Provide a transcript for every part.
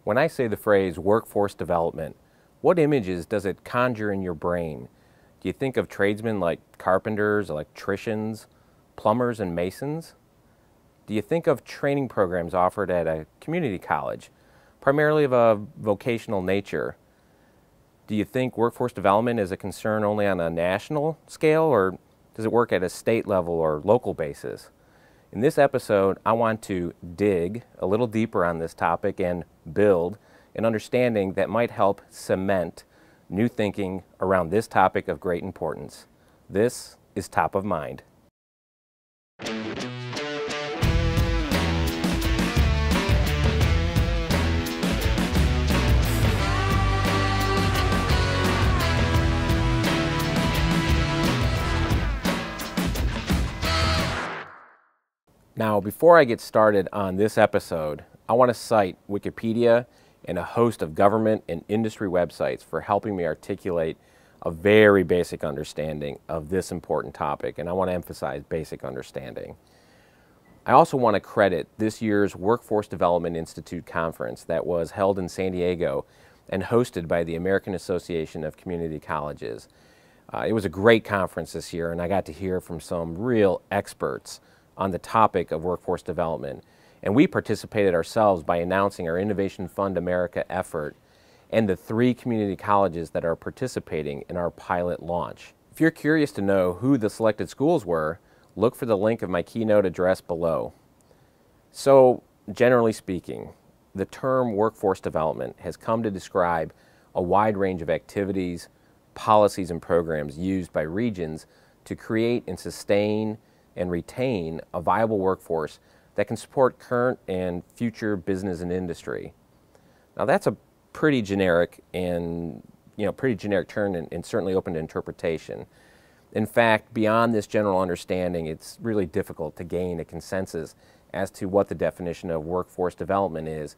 When I say the phrase workforce development, what images does it conjure in your brain? Do you think of tradesmen like carpenters, electricians, plumbers, and masons? Do you think of training programs offered at a community college, primarily of a vocational nature? Do you think workforce development is a concern only on a national scale, or does it work at a state level or local basis? In this episode, I want to dig a little deeper on this topic and build an understanding that might help cement new thinking around this topic of great importance. This is Top of Mind. Now, before I get started on this episode, I want to cite Wikipedia and a host of government and industry websites for helping me articulate a very basic understanding of this important topic, and I want to emphasize basic understanding. I also want to credit this year's Workforce Development Institute conference that was held in San Diego and hosted by the American Association of Community Colleges. It was a great conference this year, and I got to hear from some real experts on the topic of workforce development. And we participated ourselves by announcing our Innovation Fund America effort and the 3 community colleges that are participating in our pilot launch. If you're curious to know who the selected schools were, look for the link of my keynote address below. So, generally speaking, the term workforce development has come to describe a wide range of activities, policies, and programs used by regions to create and sustain and retain a viable workforce that can support current and future business and industry. Now, that's a pretty generic term and certainly open to interpretation. In fact, beyond this general understanding, it's really difficult to gain a consensus as to what the definition of workforce development is,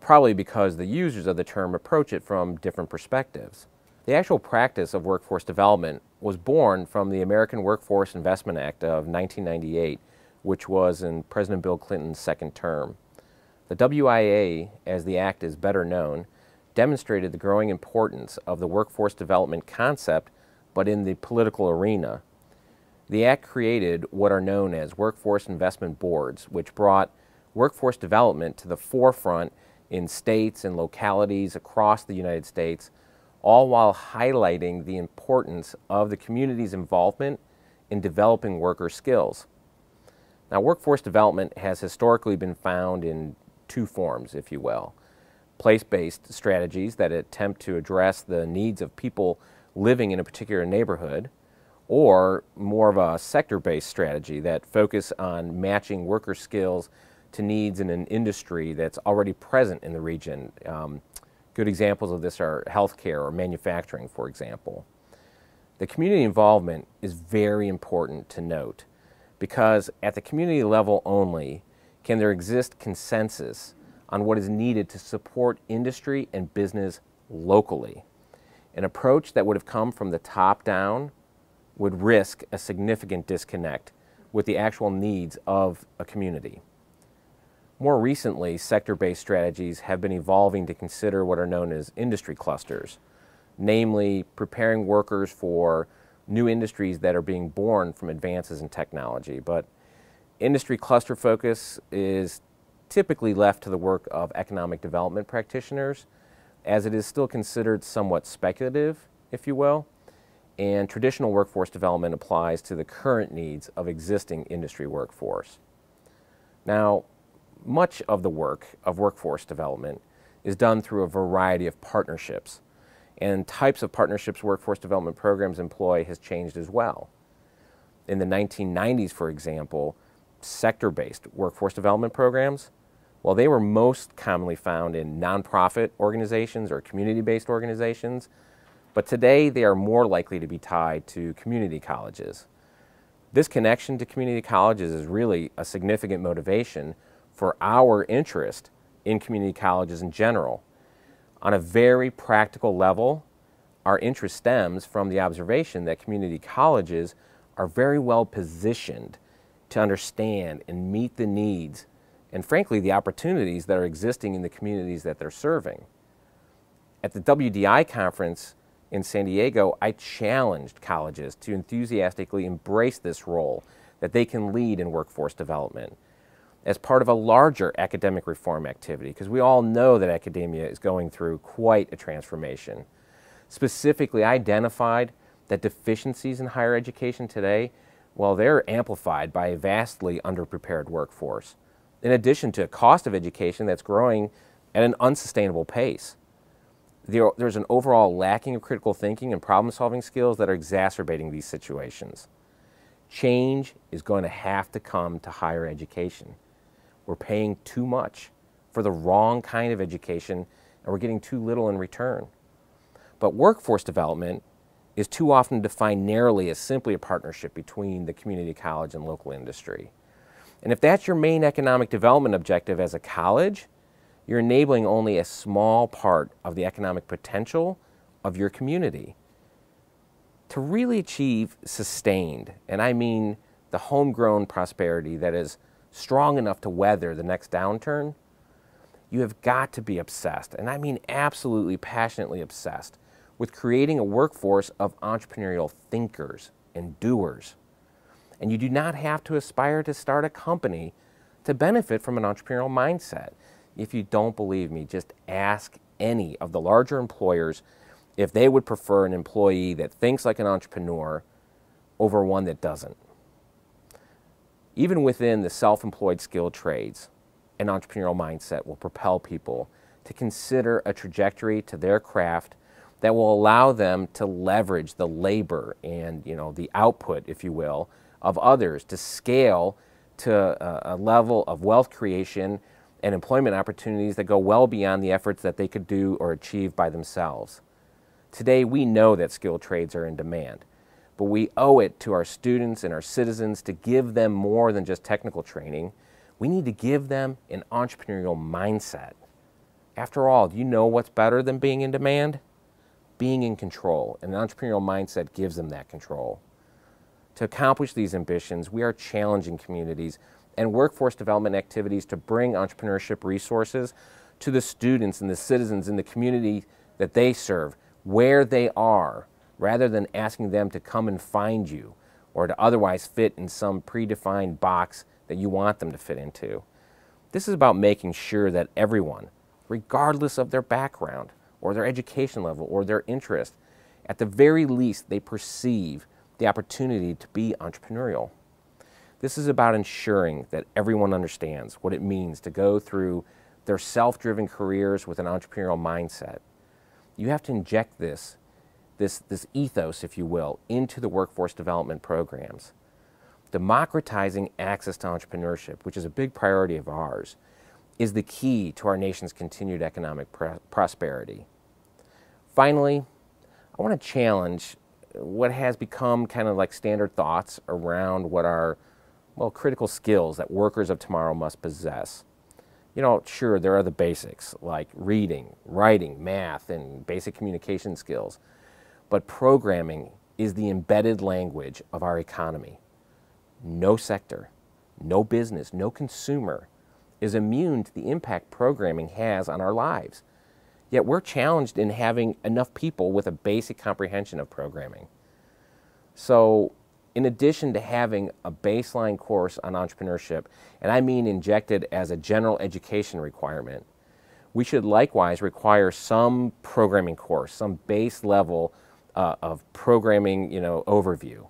probably because the users of the term approach it from different perspectives. The actual practice of workforce development was born from the American Workforce Investment Act of 1998, which was in President Bill Clinton's second term. The WIA, as the act is better known, demonstrated the growing importance of the workforce development concept, but in the political arena. The act created what are known as workforce investment boards, which brought workforce development to the forefront in states and localities across the United States, all while highlighting the importance of the community's involvement in developing worker skills. Now, workforce development has historically been found in 2 forms, if you will. Place-based strategies that attempt to address the needs of people living in a particular neighborhood, or more of a sector-based strategy that focus on matching worker skills to needs in an industry that's already present in the region. Good examples of this are healthcare or manufacturing, for example. The community involvement is very important to note, because at the community level only can there exist consensus on what is needed to support industry and business locally. An approach that would have come from the top down would risk a significant disconnect with the actual needs of a community. More recently, sector-based strategies have been evolving to consider what are known as industry clusters, namely preparing workers for new industries that are being born from advances in technology. But industry cluster focus is typically left to the work of economic development practitioners, as it is still considered somewhat speculative, if you will, and traditional workforce development applies to the current needs of existing industry workforce. Now, much of the work of workforce development is done through a variety of partnerships, and types of partnerships workforce development programs employ has changed as well. In the 1990s, for example, sector-based workforce development programs, well, they were most commonly found in nonprofit organizations or community-based organizations, but today they are more likely to be tied to community colleges. This connection to community colleges is really a significant motivation for our interest in community colleges in general. On a very practical level, our interest stems from the observation that community colleges are very well positioned to understand and meet the needs and frankly, the opportunities that are existing in the communities that they're serving. At the WDI conference in San Diego, I challenged colleges to enthusiastically embrace this role that they can lead in workforce development as part of a larger academic reform activity, because we all know that academia is going through quite a transformation. Specifically, I identified that deficiencies in higher education today, well, they're amplified by a vastly underprepared workforce, in addition to a cost of education that's growing at an unsustainable pace. There's an overall lacking of critical thinking and problem-solving skills that are exacerbating these situations. Change is going to have to come to higher education. We're paying too much for the wrong kind of education, and we're getting too little in return. But workforce development is too often defined narrowly as simply a partnership between the community college and local industry. And if that's your main economic development objective as a college, you're enabling only a small part of the economic potential of your community. To really achieve sustained, and I mean the homegrown prosperity that is strong enough to weather the next downturn, you have got to be obsessed, and I mean absolutely passionately obsessed, with creating a workforce of entrepreneurial thinkers and doers. And you do not have to aspire to start a company to benefit from an entrepreneurial mindset. If you don't believe me, just ask any of the larger employers if they would prefer an employee that thinks like an entrepreneur over one that doesn't. Even within the self-employed skilled trades, an entrepreneurial mindset will propel people to consider a trajectory to their craft that will allow them to leverage the labor and, the output, if you will, of others to scale to a level of wealth creation and employment opportunities that go well beyond the efforts that they could do or achieve by themselves. Today, we know that skilled trades are in demand, but we owe it to our students and our citizens to give them more than just technical training. We need to give them an entrepreneurial mindset. After all, do you know what's better than being in demand? Being in control, and an entrepreneurial mindset gives them that control. To accomplish these ambitions, we are challenging communities and workforce development activities to bring entrepreneurship resources to the students and the citizens in the community that they serve, where they are, rather than asking them to come and find you or to otherwise fit in some predefined box that you want them to fit into. This is about making sure that everyone, regardless of their background or their education level or their interest, at the very least they perceive the opportunity to be entrepreneurial. This is about ensuring that everyone understands what it means to go through their self-driven careers with an entrepreneurial mindset. You have to inject this ethos, if you will, into the workforce development programs. Democratizing access to entrepreneurship, which is a big priority of ours, is the key to our nation's continued economic prosperity. Finally, I want to challenge what has become kind of like standard thoughts around what are, critical skills that workers of tomorrow must possess. Sure, there are the basics like reading, writing, math, and basic communication skills. But programming is the embedded language of our economy. No sector, no business, no consumer is immune to the impact programming has on our lives. Yet we're challenged in having enough people with a basic comprehension of programming. So, in addition to having a baseline course on entrepreneurship, and I mean injected as a general education requirement, we should likewise require some programming course, some base level of programming, overview.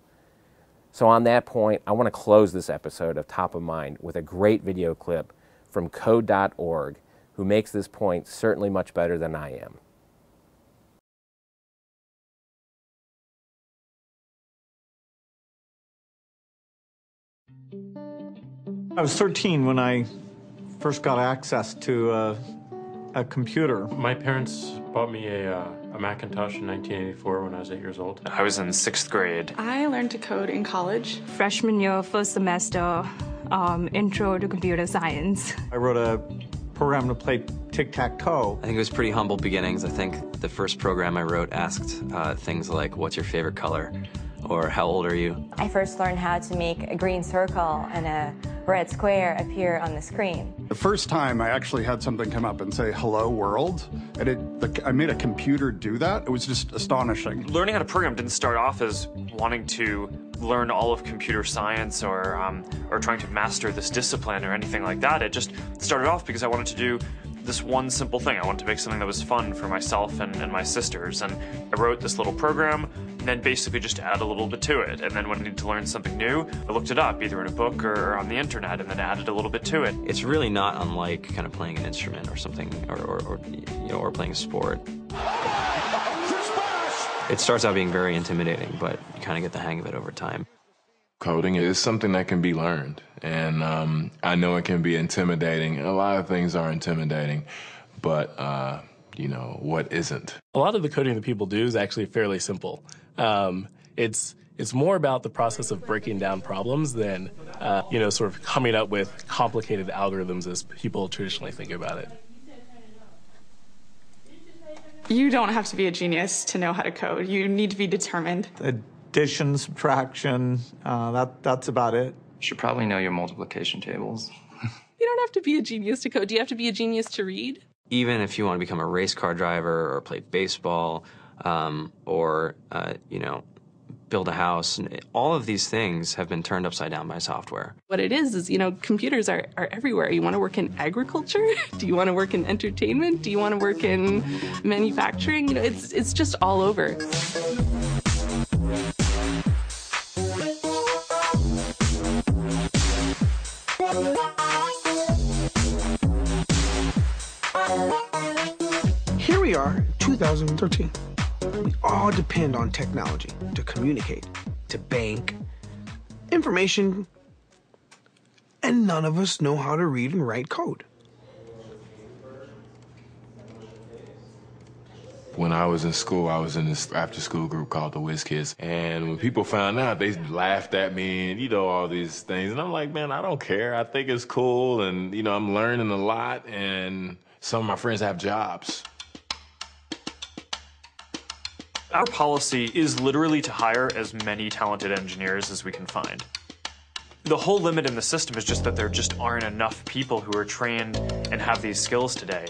So on that point, I want to close this episode of Top of Mind with a great video clip from code.org, who makes this point certainly much better than I am. I was 13 when I first got access to a computer. My parents bought me a Macintosh in 1984 when I was 8 years old. I was in 6th grade. I learned to code in college. Freshman year, first semester, intro to computer science. I wrote a program to play tic-tac-toe. I think it was pretty humble beginnings. I think the first program I wrote asked things like, what's your favorite color? Or how old are you? I first learned how to make a green circle and a red square appear on the screen. The first time I actually had something come up and say, hello world, and I made a computer do that. It was just astonishing. Learning how to program didn't start off as wanting to learn all of computer science or trying to master this discipline or anything like that. It just started off because I wanted to do this one simple thing. I wanted to make something that was fun for myself and my sisters. And I wrote this little program and then basically just added a little bit to it. And then when I needed to learn something new, I looked it up either in a book or on the internet and then added a little bit to it. It's really not unlike kind of playing an instrument or something, or playing a sport. It starts out being very intimidating, but you kind of get the hang of it over time. Coding is something that can be learned, and I know it can be intimidating. A lot of things are intimidating, but what isn't? A lot of the coding that people do is actually fairly simple. It's more about the process of breaking down problems than sort of coming up with complicated algorithms as people traditionally think about it. You don't have to be a genius to know how to code. You need to be determined. Addition, subtraction, that's about it. You should probably know your multiplication tables. You don't have to be a genius to code. Do you have to be a genius to read? Even if you want to become a race car driver or play baseball or build a house, all of these things have been turned upside down by software. What it is computers are everywhere. You want to work in agriculture? Do you want to work in entertainment? Do you want to work in manufacturing? It's just all over. Here we are, 2013. We all depend on technology to communicate, to bank, information, and none of us know how to read and write code. When I was in school, I was in this after-school group called the Whiz Kids, and when people found out, they laughed at me and, all these things. And I'm like, man, I don't care. I think it's cool, and, I'm learning a lot, and some of my friends have jobs. Our policy is literally to hire as many talented engineers as we can find. The whole limit in the system is just that there just aren't enough people who are trained and have these skills today.